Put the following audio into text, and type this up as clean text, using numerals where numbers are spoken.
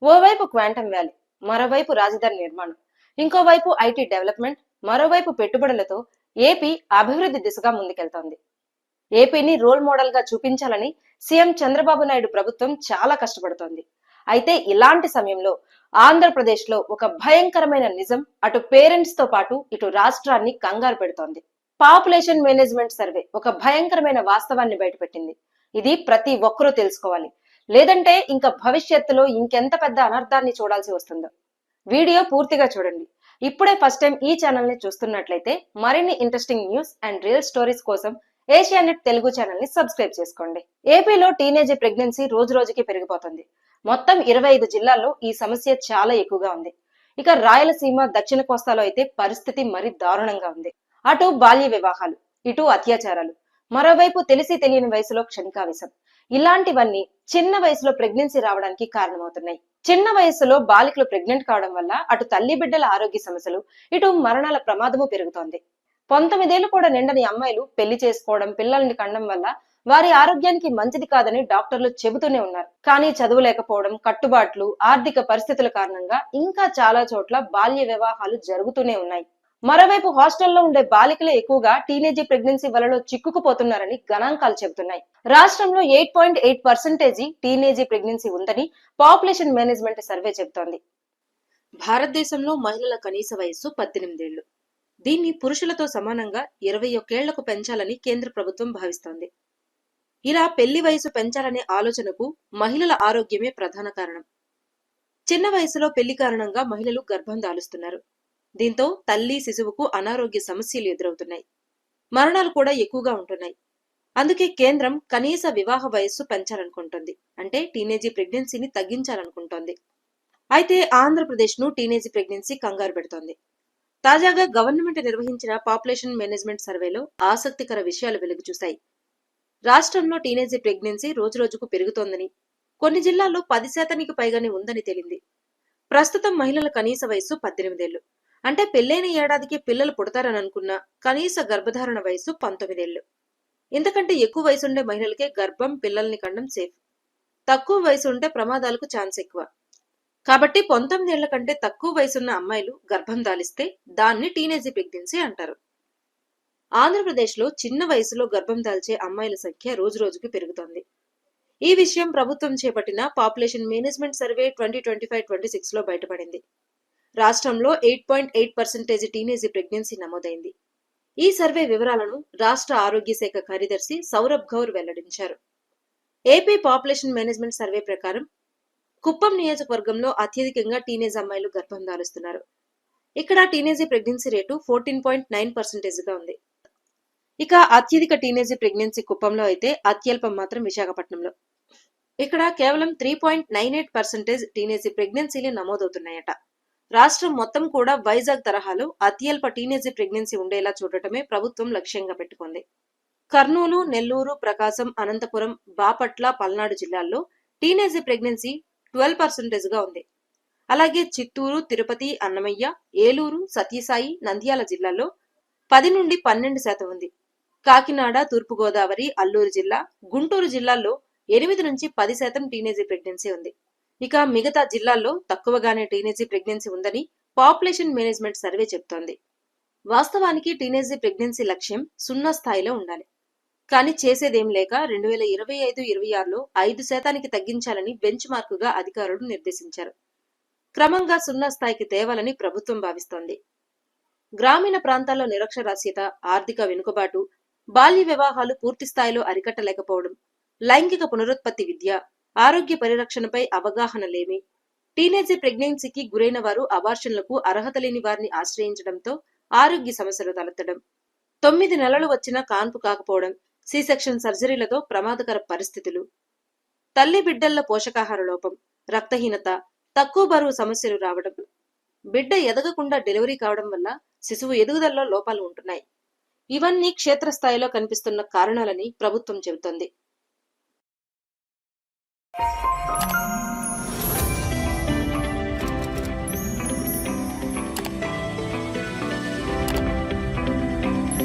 ఓవైపు quantum valley, మరోవైపు రాజధాని నిర్మాణం, ఇంకోవైపు ఐటీ డెవలప్మెంట్, మరోవైపు పెట్టుబడులతో ఏపీ అభివృద్ధి దిశగా ముందుకెళ్తోంది. ఏపీని రోల్ మోడల్ గా చూపించాలని సీఎం చంద్రబాబు నాయుడు ప్రభుత్వం చాలా కష్టపడుతోంది. అయితే ఇలాంటి సమయంలో ఆంధ్రప్రదేశ్ లో ఒక భయంకరమైన నిజం అటు పేరెంట్స్ తో పాటు ఇటు రాష్ట్రాన్ని కంగారు పెడుతోంది. పాపులేషన్ మేనేజ్మెంట్ సర్వే ఒక భయంకరమైన వాస్తవాన్ని బయటపెట్టింది. ఇది ప్రతి ఒక్కరూ తెలుసుకోవాలి, లేదంటే ఇంకా భవిష్యత్తులో ఇంకెంత పెద్ద అనర్థాన్ని చూడాల్సి వస్తుందో. వీడియో పూర్తిగా చూడండి. ఇప్పుడే ఫస్ట్ టైం ఈ ఛానల్ ని చూస్తున్నట్లయితే మరిన్ని interesting news and real stories కోసం ఏషియానెట్ తెలుగు ఛానల్ ని సబ్స్క్రైబ్ చేసుకోండి. ఏపీలో టీనేజ్ ప్రెగ్నెన్సీ రోజు రోజుకి పెరిగిపోతుంది. మొత్తం 25 జిల్లాల్లో ఈ సమస్య చాలా ఎక్కువగా ఉంది. ఇక రాయలసీమ, దక్షిణ కోస్తాలో అయితే పరిస్థితి మరి దారుణంగా ఉంది. అటు బాల్య వివాహాలు, ఇటు అత్యాచారాలు, మరోవైపు తెలిసి తెలియని వయసులో క్షణికావేశం, ఇలాంటివన్నీ చిన్న వయసులో ప్రెగ్నెన్సీ రావడానికి కారణమవుతున్నాయి. చిన్న వయసులో బాలికలు ప్రెగ్నెంట్ కావడం వల్ల అటు తల్లి బిడ్డల ఆరోగ్య సమస్యలు, ఇటు మరణాల ప్రమాదము పెరుగుతోంది. 19 ఏళ్లు కూడా నిండని అమ్మాయిలు పెళ్లి చేసుకోవడం, పిల్లల్ని కండం వల్ల వారి ఆరోగ్యానికి మంచిది కాదని డాక్టర్లు చెబుతూనే ఉన్నారు. కానీ చదువు లేకపోవడం, కట్టుబాట్లు, ఆర్థిక పరిస్థితుల కారణంగా ఇంకా చాలా చోట్ల బాల్య వివాహాలు జరుగుతూనే ఉన్నాయి. మరోవైపు హాస్టల్లో ఉండే బాలికలే ఎక్కువగా టీనేజీ ప్రెగ్నెన్సీ వలలో చిక్కుకుపోతున్నారని గణాంకాలు చెబుతున్నాయి. రాష్ట్రంలో 8.8% టీనేజీ ప్రెగ్నెన్సీ ఉందని పాపులేషన్ మేనేజ్మెంట్ సర్వే చెబుతోంది. భారతదేశంలో మహిళల కనీస వయస్సు 18 ఏళ్లు. దీన్ని పురుషులతో సమానంగా 21 ఏళ్లకు పెంచాలని కేంద్ర ప్రభుత్వం భావిస్తోంది. ఇలా పెళ్లి వయసు పెంచాలనే ఆలోచనకు మహిళల ఆరోగ్యమే ప్రధాన కారణం. చిన్న వయసులో పెళ్లి కారణంగా మహిళలు గర్భం దాలుస్తున్నారు. దీంతో తల్లి, శిశువుకు అనారోగ్య సమస్యలు ఎదురవుతున్నాయి. మరణాలు కూడా ఎక్కువగా ఉంటున్నాయి. అందుకే కేంద్రం కనీస వివాహ వయస్సు పెంచాలనుకుంటోంది. అంటే టీనేజీ ప్రెగ్నెన్సీని తగ్గించాలనుకుంటోంది. అయితే ఆంధ్రప్రదేశ్ ను టీనేజీ ప్రెగ్నెన్సీ కంగారు పెడుతోంది. తాజాగా గవర్నమెంట్ నిర్వహించిన పాపులేషన్ మేనేజ్మెంట్ సర్వేలో ఆసక్తికర విషయాలు వెలుగు చూశాయి. రాష్ట్రంలో టీనేజీ ప్రెగ్నెన్సీ రోజురోజుకు పెరుగుతోందని, కొన్ని జిల్లాల్లో 10% పైగానే ఉందని తేలింది. ప్రస్తుతం మహిళల కనీస వయస్సు 18 ఏళ్లు. అంటే పెళ్లైన ఏడాదికి పిల్లలు పుడతారని అనుకున్న కనీస గర్భధారణ వయస్సు 19 ఏళ్లు. ఇంతకంటే ఎక్కువ వయసుండే మహిళలకే గర్భం, పిల్లల్ని కండం సేఫ్. తక్కువ వయసు ఉంటే ప్రమాదాలకు ఛాన్స్ ఎక్కువ. కాబట్టి 19 ఏళ్ల కంటే తక్కువ వయసున్న అమ్మాయిలు గర్భం దాలిస్తే దాన్ని టీనేజీ ప్రెగ్నెన్సీ అంటారు. ఆంధ్రప్రదేశ్లో చిన్న వయసులో గర్భం దాల్చే అమ్మాయిల సంఖ్య రోజురోజుకు పెరుగుతోంది. ఈ విషయం ప్రభుత్వం చేపట్టిన పాపులేషన్ మేనేజ్మెంట్ సర్వే 2025-26 లో బయటపడింది. రాష్ట్రంలో 8.8% టీనేజీ ప్రెగ్నెన్సీ నమోదైంది. ఈ సర్వే వివరాలను రాష్ట్ర ఆరోగ్య శాఖ కార్యదర్శి సౌరభ్ గౌర్ వెల్లడించారు. ఏపీ పాపులేషన్ మేనేజ్మెంట్ సర్వే ప్రకారం కుప్పం నియోజకవర్గంలో అత్యధికంగా టీనేజ్ అమ్మాయిలు గర్భం దాలుస్తున్నారు. ఇక్కడ టీనేజీ ప్రెగ్నెన్సీ రేటు 14.9%గా ఉంది. ఇక అత్యధిక టీనేజీ ప్రెగ్నెన్సీ కుప్పంలో అయితే అత్యల్పం మాత్రం విశాఖపట్నంలో. ఇక్కడ కేవలం 3.98% టీనేజీ ప్రెగ్నెన్సీలు నమోదవుతున్నాయట. రాష్ట్రం మొత్తం కూడా వైజాగ్ తరహాలో అత్యల్ప టీనేజీ ప్రెగ్నెన్సీ ఉండేలా చూడటమే ప్రభుత్వం లక్ష్యంగా పెట్టుకుంది. కర్నూలు, నెల్లూరు, ప్రకాశం, అనంతపురం, బాపట్ల, పల్నాడు జిల్లాల్లో టీనేజీ ప్రెగ్నెన్సీ 12%గా ఉంది. అలాగే చిత్తూరు, తిరుపతి, అన్నమయ్య, ఏలూరు, సత్యసాయి, నంద్యాల జిల్లాల్లో 10 నుండి 12% ఉంది. కాకినాడ, తూర్పుగోదావరి, అల్లూరు జిల్లా, గుంటూరు జిల్లాల్లో 8 నుంచి 10% టీనేజీ ప్రెగ్నెన్సీ ఉంది. ఇక మిగతా జిల్లాల్లో తక్కువగానే టీనేజీ ప్రెగ్నెన్సీ ఉందని పాపులేషన్ మేనేజ్మెంట్ సర్వే చెబుతోంది. వాస్తవానికి టీనేజీ ప్రెగ్నెన్సీ లక్ష్యం 0 స్థాయిలో ఉండాలి. కానీ చేసేదేం లేక 2025-26లో 5% తగ్గించాలని బెంచ్ మార్కుగా అధికారులు నిర్దేశించారు. క్రమంగా 0 స్థాయికి తేవాలని ప్రభుత్వం భావిస్తోంది. గ్రామీణ ప్రాంతాల్లో నిరక్షరాస్యత, ఆర్థిక వెనుకబాటు, బాల్య వివాహాలు పూర్తి స్థాయిలో అరికట్టలేకపోవడం, లైంగిక పునరుత్పత్తి విద్య, ఆరోగ్య పరిరక్షణపై అవగాహన లేమి, టీనేజీ ప్రెగ్నెన్సీకి గురైన వారు అబార్షన్లకు అర్హత లేని వారిని ఆశ్రయించడంతో ఆరోగ్య సమస్యలు తలెత్తడం, 9 నెలలు వచ్చినా కాన్పు కాకపోవడం, సి-సెక్షన్ సర్జరీలతో ప్రమాదకర పరిస్థితులు, తల్లి బిడ్డల్లో పోషకాహార లోపం, రక్తహీనత, తక్కువ బరువు సమస్యలు రావడం, బిడ్డ ఎదగకుండా డెలివరీ కావడం వల్ల శిశువు ఎదుగుదలలో లోపాలు ఉంటున్నాయి. ఇవన్నీ క్షేత్రస్థాయిలో కనిపిస్తున్న కారణాలని ప్రభుత్వం చెబుతోంది.